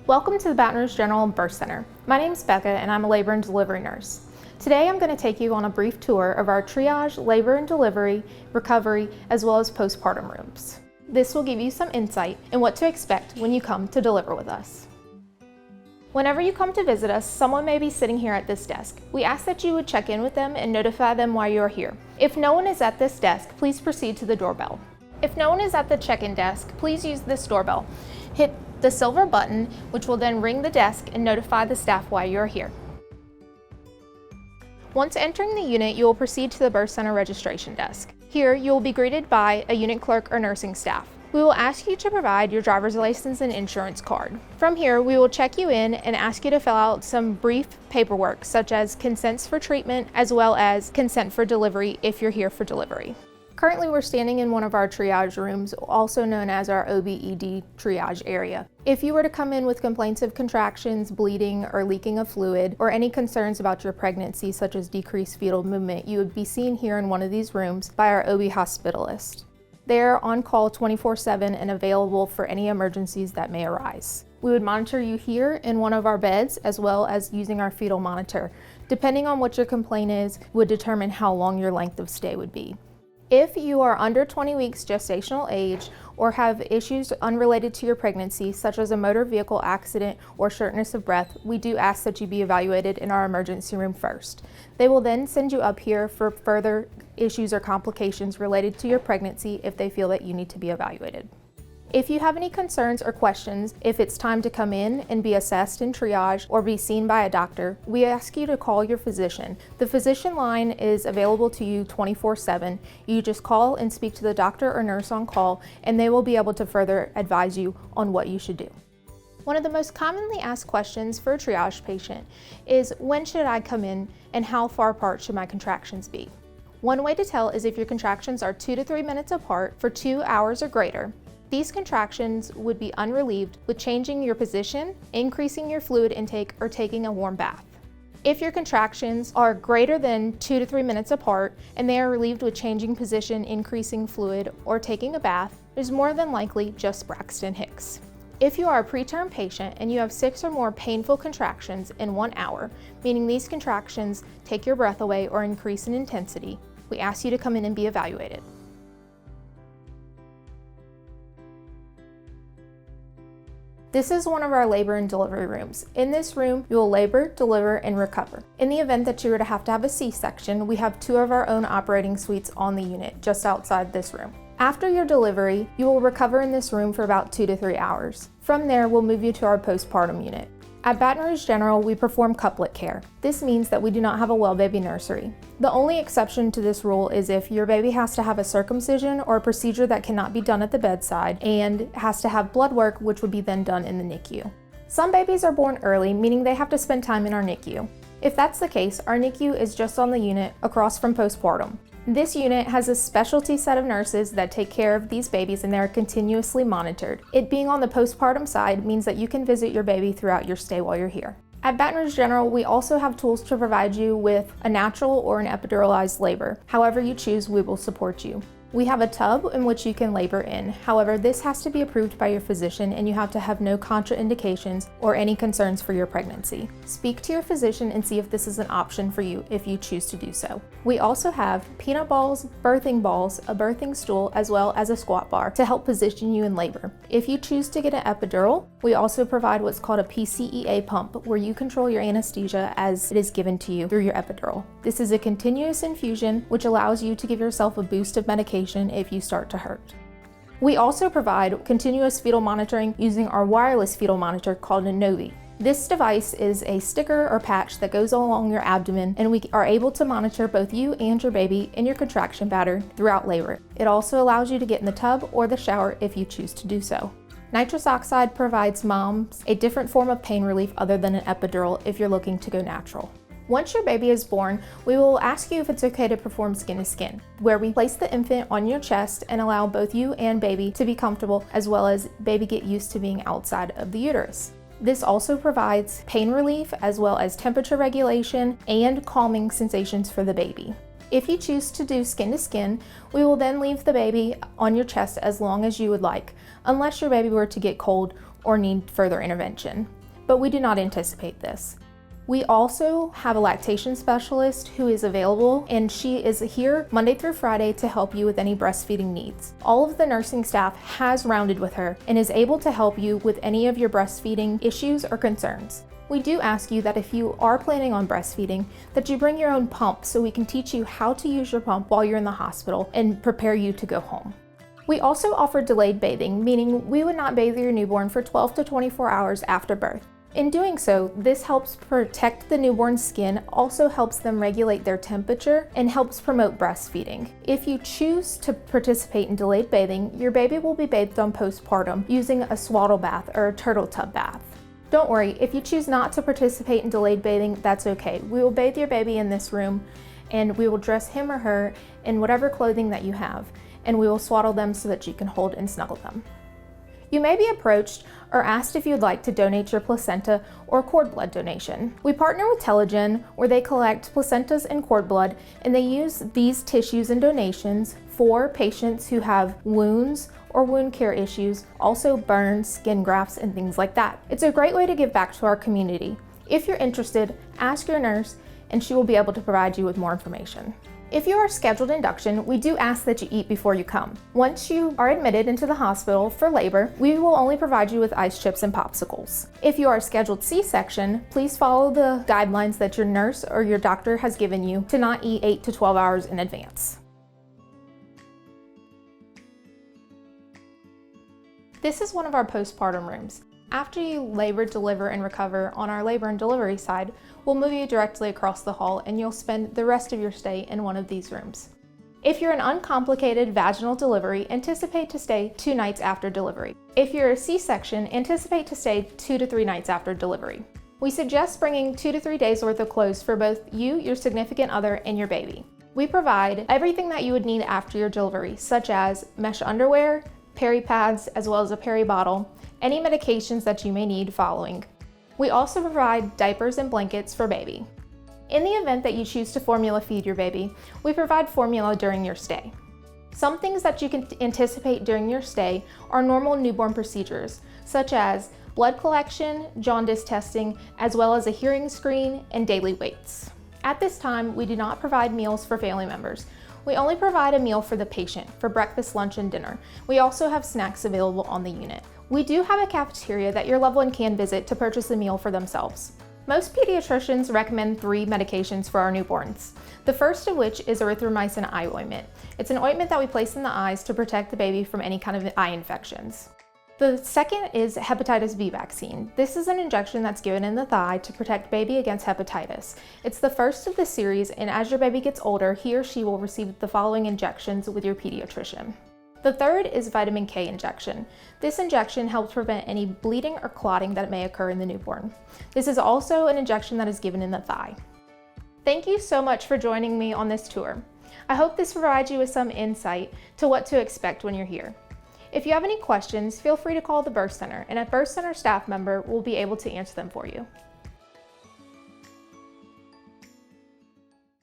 Welcome to the Baton Rouge General Birth Center. My name is Becca and I'm a labor and delivery nurse. Today I'm going to take you on a brief tour of our triage, labor and delivery, recovery, as well as postpartum rooms. This will give you some insight in what to expect when you come to deliver with us. Whenever you come to visit us, someone may be sitting here at this desk. We ask that you would check in with them and notify them why you are here. If no one is at this desk, please proceed to the doorbell. If no one is at the check-in desk, please use this doorbell. Hit the silver button, which will then ring the desk and notify the staff why you are here. Once entering the unit, you will proceed to the birth center registration desk. Here, you will be greeted by a unit clerk or nursing staff. We will ask you to provide your driver's license and insurance card. From here, we will check you in and ask you to fill out some brief paperwork, such as consents for treatment, as well as consent for delivery if you're here for delivery. Currently, we're standing in one of our triage rooms, also known as our OB/ED triage area. If you were to come in with complaints of contractions, bleeding, or leaking of fluid, or any concerns about your pregnancy, such as decreased fetal movement, you would be seen here in one of these rooms by our OB hospitalist. They're on call 24/7 and available for any emergencies that may arise. We would monitor you here in one of our beds, as well as using our fetal monitor. Depending on what your complaint is, would determine how long your length of stay would be. If you are under 20 weeks gestational age or have issues unrelated to your pregnancy, such as a motor vehicle accident or shortness of breath, we do ask that you be evaluated in our emergency room first. They will then send you up here for further issues or complications related to your pregnancy if they feel that you need to be evaluated. If you have any concerns or questions, if it's time to come in and be assessed in triage or be seen by a doctor, we ask you to call your physician. The physician line is available to you 24/7. You just call and speak to the doctor or nurse on call, and they will be able to further advise you on what you should do. One of the most commonly asked questions for a triage patient is, when should I come in and how far apart should my contractions be? One way to tell is if your contractions are 2 to 3 minutes apart for 2 hours or greater. These contractions would be unrelieved with changing your position, increasing your fluid intake, or taking a warm bath. If your contractions are greater than 2 to 3 minutes apart and they are relieved with changing position, increasing fluid, or taking a bath, it is more than likely just Braxton Hicks. If you are a preterm patient and you have 6 or more painful contractions in 1 hour, meaning these contractions take your breath away or increase in intensity, we ask you to come in and be evaluated. This is one of our labor and delivery rooms. In this room, you will labor, deliver, and recover. In the event that you were to have a C-section, we have 2 of our own operating suites on the unit, just outside this room. After your delivery, you will recover in this room for about 2 to 3 hours. From there, we'll move you to our postpartum unit. At Baton Rouge General, we perform couplet care. This means that we do not have a well baby nursery. The only exception to this rule is if your baby has to have a circumcision or a procedure that cannot be done at the bedside and has to have blood work, which would be then done in the NICU. Some babies are born early, meaning they have to spend time in our NICU. If that's the case, our NICU is just on the unit across from postpartum. This unit has a specialty set of nurses that take care of these babies, and they are continuously monitored. It being on the postpartum side means that you can visit your baby throughout your stay while you're here. At Baton Rouge General, we also have tools to provide you with a natural or an epiduralized labor. However you choose, we will support you. We have a tub in which you can labor in. However, this has to be approved by your physician and you have to have no contraindications or any concerns for your pregnancy. Speak to your physician and see if this is an option for you if you choose to do so. We also have peanut balls, birthing balls, a birthing stool, as well as a squat bar to help position you in labor. If you choose to get an epidural, we also provide what's called a PCEA pump, where you control your anesthesia as it is given to you through your epidural. This is a continuous infusion which allows you to give yourself a boost of medication if you start to hurt. We also provide continuous fetal monitoring using our wireless fetal monitor called a Novi. This device is a sticker or patch that goes along your abdomen, and we are able to monitor both you and your baby in your contraction pattern throughout labor. It also allows you to get in the tub or the shower if you choose to do so. Nitrous oxide provides moms a different form of pain relief other than an epidural if you're looking to go natural. Once your baby is born, we will ask you if it's okay to perform skin to skin, where we place the infant on your chest and allow both you and baby to be comfortable, as well as baby get used to being outside of the uterus. This also provides pain relief as well as temperature regulation and calming sensations for the baby. If you choose to do skin to skin, we will then leave the baby on your chest as long as you would like, unless your baby were to get cold or need further intervention, but we do not anticipate this. We also have a lactation specialist who is available, and she is here Monday through Friday to help you with any breastfeeding needs. All of the nursing staff has rounded with her and is able to help you with any of your breastfeeding issues or concerns. We do ask you that if you are planning on breastfeeding, that you bring your own pump so we can teach you how to use your pump while you're in the hospital and prepare you to go home. We also offer delayed bathing, meaning we would not bathe your newborn for 12 to 24 hours after birth. In doing so, this helps protect the newborn's skin, also helps them regulate their temperature, and helps promote breastfeeding. If you choose to participate in delayed bathing, your baby will be bathed on postpartum using a swaddle bath or a turtle tub bath. Don't worry, if you choose not to participate in delayed bathing, that's okay. We will bathe your baby in this room, and we will dress him or her in whatever clothing that you have, and we will swaddle them so that you can hold and snuggle them. You may be approached or asked if you'd like to donate your placenta or cord blood donation. We partner with Telegen, where they collect placentas and cord blood, and they use these tissues and donations for patients who have wounds or wound care issues, also burns, skin grafts, and things like that. It's a great way to give back to our community. If you're interested, ask your nurse, and she will be able to provide you with more information. If you are scheduled induction, we do ask that you eat before you come. Once you are admitted into the hospital for labor, we will only provide you with ice chips and popsicles. If you are scheduled C-section, please follow the guidelines that your nurse or your doctor has given you to not eat 8 to 12 hours in advance. This is one of our postpartum rooms. After you labor, deliver, and recover on our labor and delivery side, we'll move you directly across the hall and you'll spend the rest of your stay in one of these rooms. If you're an uncomplicated vaginal delivery, anticipate to stay 2 nights after delivery. If you're a C-section, anticipate to stay 2 to 3 nights after delivery. We suggest bringing 2 to 3 days worth of clothes for both you, your significant other, and your baby. We provide everything that you would need after your delivery, such as mesh underwear, peri pads, as well as a peri bottle, any medications that you may need following. We also provide diapers and blankets for baby. In the event that you choose to formula feed your baby, we provide formula during your stay. Some things that you can anticipate during your stay are normal newborn procedures, such as blood collection, jaundice testing, as well as a hearing screen and daily weights. At this time, we do not provide meals for family members. We only provide a meal for the patient for breakfast, lunch, and dinner. We also have snacks available on the unit. We do have a cafeteria that your loved one can visit to purchase a meal for themselves. Most pediatricians recommend 3 medications for our newborns. The first of which is erythromycin eye ointment. It's an ointment that we place in the eyes to protect the baby from any kind of eye infections. The second is hepatitis B vaccine. This is an injection that's given in the thigh to protect baby against hepatitis. It's the first of the series, and as your baby gets older, he or she will receive the following injections with your pediatrician. The third is vitamin K injection. This injection helps prevent any bleeding or clotting that may occur in the newborn. This is also an injection that is given in the thigh. Thank you so much for joining me on this tour. I hope this provides you with some insight to what to expect when you're here. If you have any questions, feel free to call the Birth Center, and a Birth Center staff member will be able to answer them for you.